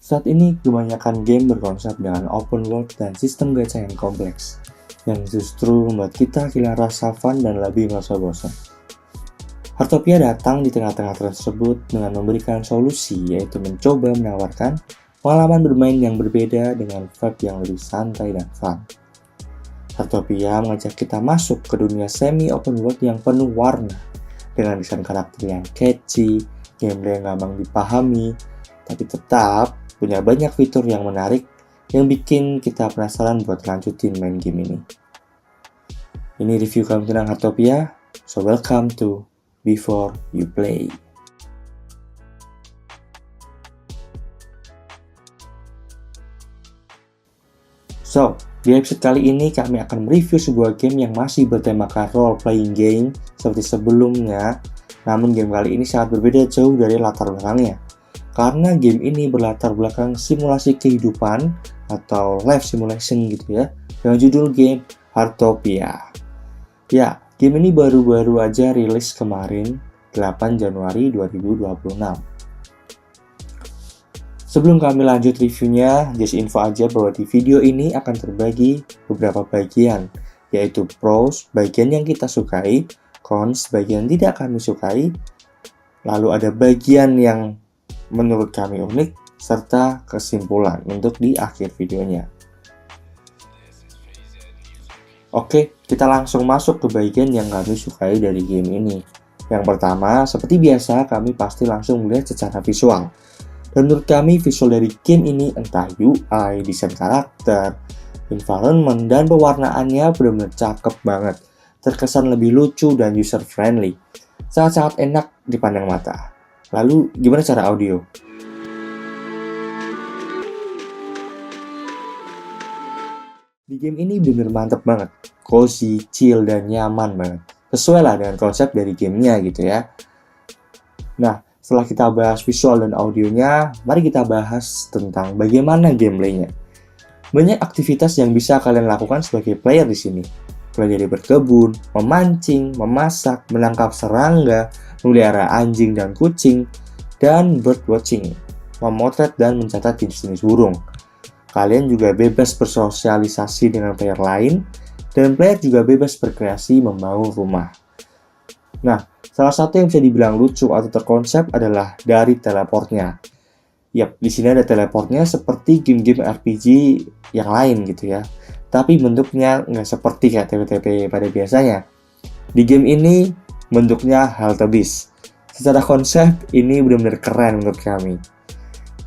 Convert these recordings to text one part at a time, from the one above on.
Saat ini kebanyakan game berkonsep dengan open world dan sistem gacha yang kompleks, yang justru membuat kita kehilangan rasa fun dan lebih merasa bosan. Heartopia datang di tengah-tengah tersebut dengan memberikan solusi, yaitu mencoba menawarkan pengalaman bermain yang berbeda dengan vibe yang lebih santai dan fun. Heartopia mengajak kita masuk ke dunia semi-open world yang penuh warna, dengan desain karakter yang catchy, gameplay yang gampang dipahami, tapi tetap punya banyak fitur yang menarik yang bikin kita penasaran buat lanjutin main game ini. Ini review kami tentang Heartopia, so welcome to Before You Play. So, di episode kali ini kami akan mereview sebuah game yang masih bertemakan role-playing game seperti sebelumnya, namun game kali ini sangat berbeda jauh dari latar belakangnya. Karena game ini berlatar belakang simulasi kehidupan atau life simulation gitu ya, dengan judul game Heartopia. Ya, game ini baru-baru aja rilis kemarin 8 Januari 2026. Sebelum kami lanjut reviewnya, just info aja bahwa di video ini akan terbagi beberapa bagian, yaitu pros, bagian yang kita sukai, cons, bagian tidak kami sukai, lalu ada bagian yang menurut kami unik, serta kesimpulan untuk di akhir videonya. Oke, kita langsung masuk ke bagian yang kami sukai dari game ini. Yang pertama, seperti biasa, kami pasti langsung melihat secara visual. Dan menurut kami, visual dari game ini entah UI, desain karakter, environment, dan pewarnaannya benar-benar cakep banget. Terkesan lebih lucu dan user-friendly. Sangat-sangat enak dipandang mata. Lalu, gimana cara audio? Di game ini bener mantep banget. Cozy, chill, dan nyaman banget. Sesuai lah dengan konsep dari gamenya gitu ya. Nah, setelah kita bahas visual dan audionya, mari kita bahas tentang bagaimana gameplaynya. Banyak aktivitas yang bisa kalian lakukan sebagai player di sini. Mulai dari berkebun, memancing, memasak, menangkap serangga, memelihara anjing dan kucing, dan bird watching, memotret dan mencatat jenis-jenis burung. Kalian juga bebas bersosialisasi dengan player lain, dan player juga bebas berkreasi membangun rumah. Nah, salah satu yang bisa dibilang lucu atau terkonsep adalah dari teleportnya. Yap, di sini ada teleportnya seperti game-game RPG yang lain gitu ya. Tapi bentuknya nggak seperti kayak TP-TP pada biasanya. Di game ini bentuknya halte bis. Secara konsep ini benar-benar keren menurut kami.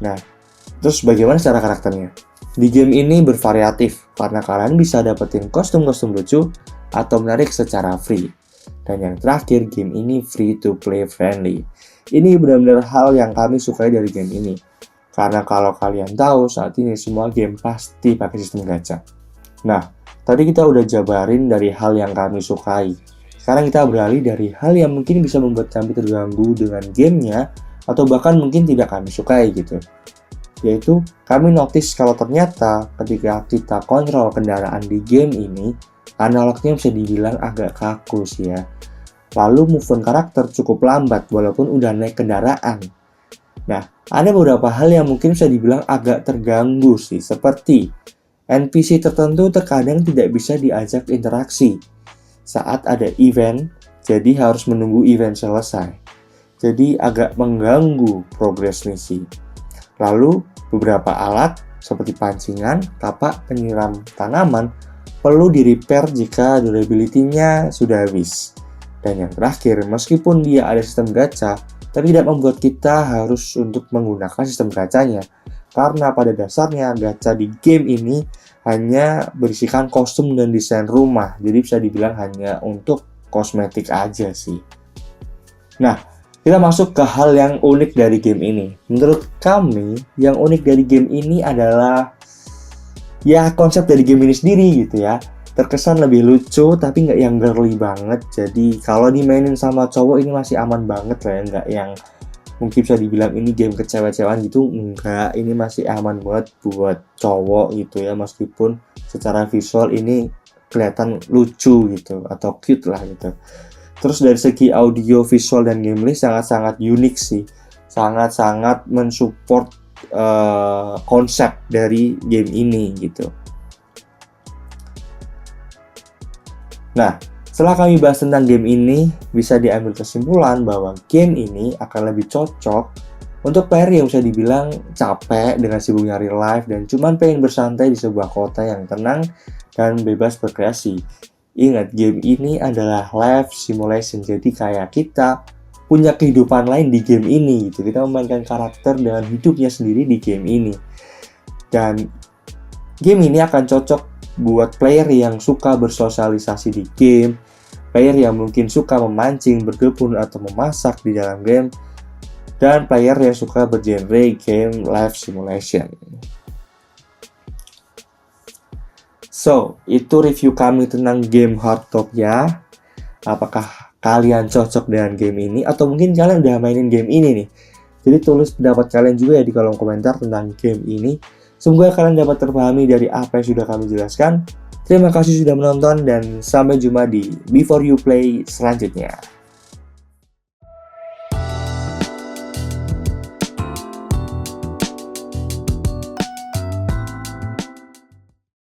Nah, terus bagaimana cara karakternya? Di game ini bervariatif karena kalian bisa dapetin kostum-kostum lucu atau menarik secara free. Dan yang terakhir, game ini free to play friendly. Ini benar-benar hal yang kami sukai dari game ini. Karena kalau kalian tahu saat ini semua game pasti pakai sistem gacha. Nah, tadi kita udah jabarin dari hal yang kami sukai. Sekarang kita beralih dari hal yang mungkin bisa membuat kami terganggu dengan gamenya, atau bahkan mungkin tidak kami sukai gitu. Yaitu, kami notice kalau ternyata ketika kita kontrol kendaraan di game ini, analognya bisa dibilang agak kaku sih ya. Lalu movement karakter cukup lambat walaupun udah naik kendaraan. Nah, ada beberapa hal yang mungkin bisa dibilang agak terganggu sih, seperti NPC tertentu terkadang tidak bisa diajak interaksi saat ada event, jadi harus menunggu event selesai. Jadi agak mengganggu progres misi. Lalu, beberapa alat seperti pancingan, tapak penyiram tanaman perlu di-repair jika durability-nya sudah habis. Dan yang terakhir, meskipun dia ada sistem gacha, tapi tidak membuat kita harus untuk menggunakan sistem gachanya. Karena pada dasarnya gacha di game ini hanya berisikan kostum dan desain rumah. Jadi bisa dibilang hanya untuk kosmetik aja sih. Nah, kita masuk ke hal yang unik dari game ini. Menurut kami, yang unik dari game ini adalah ya konsep dari game ini sendiri gitu ya. Terkesan lebih lucu tapi nggak yang girly banget. Jadi kalau dimainin sama cowok ini masih aman banget lah ya. Nggak yang mungkin bisa dibilang ini game kecewa-cewaan gitu. Enggak, ini masih aman banget buat cowok gitu ya. Meskipun secara visual ini kelihatan lucu gitu atau cute lah gitu. Terus dari segi audio, visual, dan gameplay sangat-sangat unik sih. Sangat-sangat mensupport konsep dari game ini gitu. Nah, setelah kami bahas tentang game ini, bisa diambil kesimpulan bahwa game ini akan lebih cocok untuk player yang bisa dibilang capek dengan sibuknya real life dan cuman pengen bersantai di sebuah kota yang tenang dan bebas berkreasi. Ingat, game ini adalah life simulation, jadi kayak kita punya kehidupan lain di game ini gitu. Kita memainkan karakter dengan hidupnya sendiri di game ini. Dan game ini akan cocok buat player yang suka bersosialisasi di game, player yang mungkin suka memancing, berkebun, atau memasak di dalam game, dan player yang suka bergenre game life simulation. So, itu review kami tentang game Heartopia. Apakah kalian cocok dengan game ini? Atau mungkin kalian udah mainin game ini nih? Jadi tulis pendapat kalian juga ya di kolom komentar tentang game ini. Semoga kalian dapat terpahami dari apa yang sudah kami jelaskan. Terima kasih sudah menonton dan sampai jumpa di Before You Play selanjutnya.